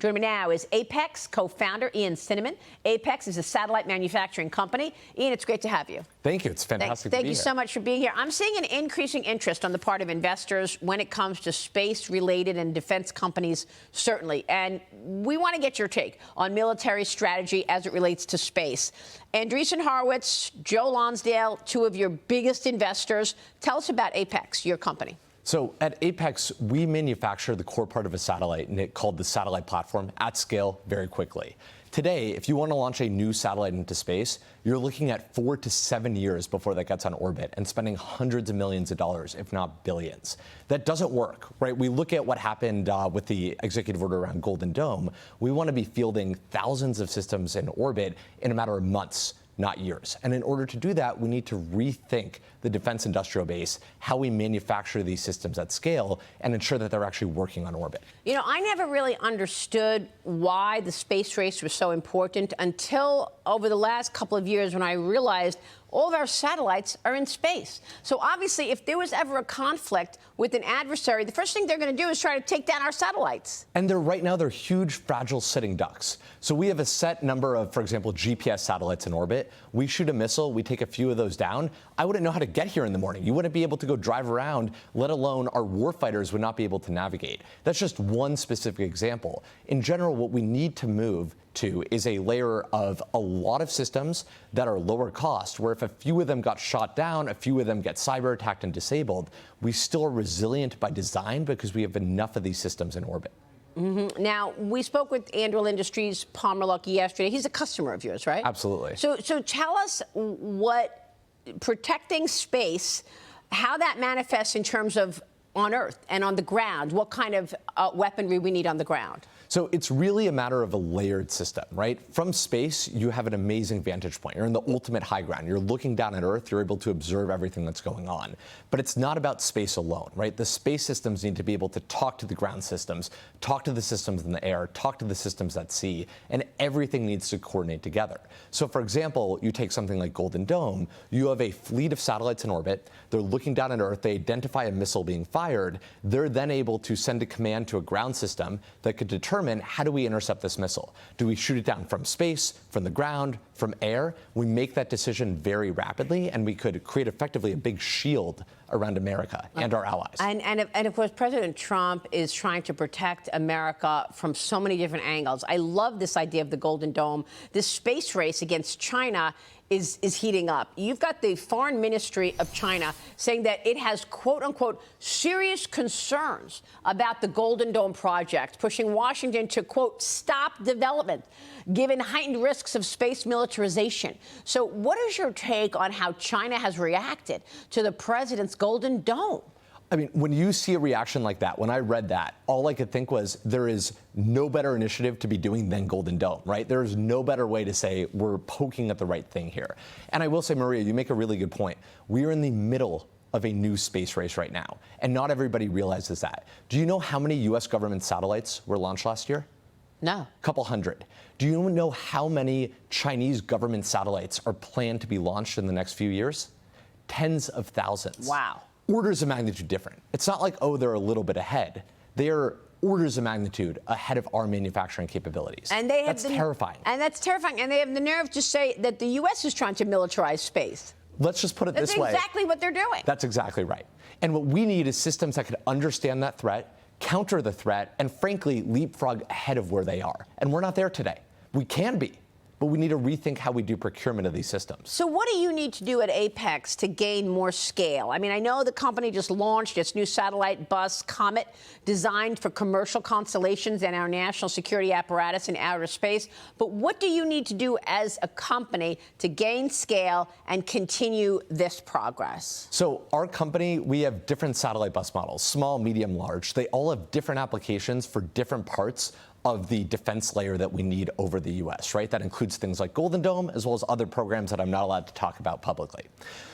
Joining me now is Apex co-founder Ian Cinnamon. Apex is a satellite manufacturing company. Ian, it's great to have you. Thank you. It's fantastic to be here. Thank you so much for being here. I'm seeing an increasing interest on the part of investors when it comes to space-related and defense companies, certainly. And we want to get your take on military strategy as it relates to space. Andreessen Horowitz, Joe Lonsdale, two of your biggest investors. Tell us about Apex, your company. So at Apex, we manufacture the core part of a satellite, and it called the satellite platform, at scale very quickly. Today, if you want to launch a new satellite into space, you're looking at 4 to 7 years before that gets on orbit and spending hundreds of millions of dollars, if not billions. That doesn't work, right? We look at what happened with the executive order around Golden Dome. We want to be fielding thousands of systems in orbit in a matter of months, not years. And in order to do that, we need to rethink the defense industrial base, how we manufacture these systems at scale, and ensure that they're actually working on orbit. You know, I never really understood why the space race was so important until over the last couple of years when I realized all of our satellites are in space. So obviously, if there was ever a conflict with an adversary, the first thing they're going to do is try to take down our satellites. And right now, they're huge, fragile sitting ducks. So we have a set number of, for example, GPS satellites in orbit. We shoot a missile, we take a few of those down. I wouldn't know how to get here in the morning. You wouldn't be able to go drive around, let alone our warfighters would not be able to navigate. That's just one specific example. In general, what we need to move to is a layer of a lot of systems that are lower cost, where if a few of them got shot down, a few of them get cyber attacked and disabled, we still are resilient by design because we have enough of these systems in orbit. Mm-hmm. Now, we spoke with Anduril Industries' Palmer Luckey yesterday. He's a customer of yours, right? Absolutely. So tell us what protecting space, how that manifests in terms of on Earth and on the ground, what kind of weaponry we need on the ground. So it's really a matter of a layered system, right? From space, you have an amazing vantage point. You're in the ultimate high ground. You're looking down at Earth. You're able to observe everything that's going on. But it's not about space alone, right? The space systems need to be able to talk to the ground systems, talk to the systems in the air, talk to the systems at sea, and everything needs to coordinate together. So for example, you take something like Golden Dome, you have a fleet of satellites in orbit. They're looking down at Earth. They identify a missile being fired. They're then able to send a command to a ground system that could determine how do we intercept this missile? Do we shoot it down from space, from the ground, from air? We make that decision very rapidly, and we could create effectively a big shield around America and our allies. And of course, President Trump is trying to protect America from so many different angles. I love this idea of the Golden Dome. This space race against China is heating up. You've got the Foreign Ministry of China saying that it has, quote unquote, serious concerns about the Golden Dome project, pushing Washington to, quote, stop development, given heightened risks of space militarization. So what is your take on how China has reacted to the president's Golden Dome? I mean, when you see a reaction like that, when I read that, all I could think was there is no better initiative to be doing than Golden Dome, right? There is no better way to say we're poking at the right thing here. And I will say, Maria, you make a really good point. We are in the middle of a new space race right now, and not everybody realizes that. Do you know how many U.S. government satellites were launched last year? No. A couple hundred. Do you know how many Chinese government satellites are planned to be launched in the next few years? Tens of thousands. Wow. Orders of magnitude different. It's not like, oh, they're a little bit ahead. They're orders of magnitude ahead of our manufacturing capabilities. And they have That's terrifying. And that's terrifying. And they have the nerve to say that the U.S. is trying to militarize space. Let's just put it this way. That's exactly what they're doing. That's exactly right. And what we need is systems that could understand that threat, counter the threat, and frankly, leapfrog ahead of where they are. And we're not there today. We can be. But we need to rethink how we do procurement of these systems. So what do you need to do at Apex to gain more scale? I mean, I know the company just launched its new satellite bus, Comet, designed for commercial constellations and our national security apparatus in outer space. But what do you need to do as a company to gain scale and continue this progress? So our company, we have different satellite bus models, small, medium, large. They all have different applications for different parts of the defense layer that we need over the U.S., right? That includes things like Golden Dome, as well as other programs that I'm not allowed to talk about publicly.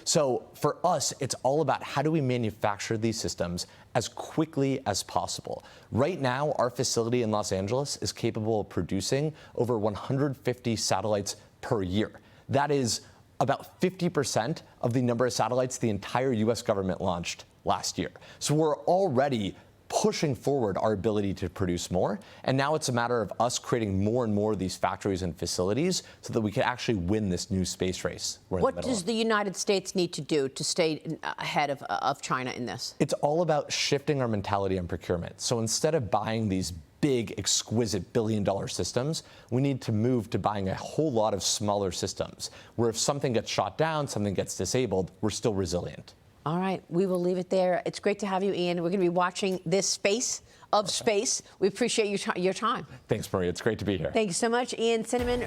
So for us, it's all about how do we manufacture these systems as quickly as possible. Right now, our facility in Los Angeles is capable of producing over 150 satellites per year. That is about 50% of the number of satellites the entire U.S. government launched last year. So we're already pushing forward our ability to produce more. And now it's a matter of us creating more and more of these factories and facilities so that we can actually win this new space race we're in the What middle does of. the United States need to do to stay ahead of China in this? It's all about shifting our mentality on procurement. So instead of buying these big, exquisite billion-dollar systems, we need to move to buying a whole lot of smaller systems, where if something gets shot down, something gets disabled, we're still resilient. All right, we will leave it there. It's great to have you, Ian. We're going to be watching this space of space. We appreciate your time. Thanks, Maria. It's great to be here. Thank you so much, Ian Cinnamon.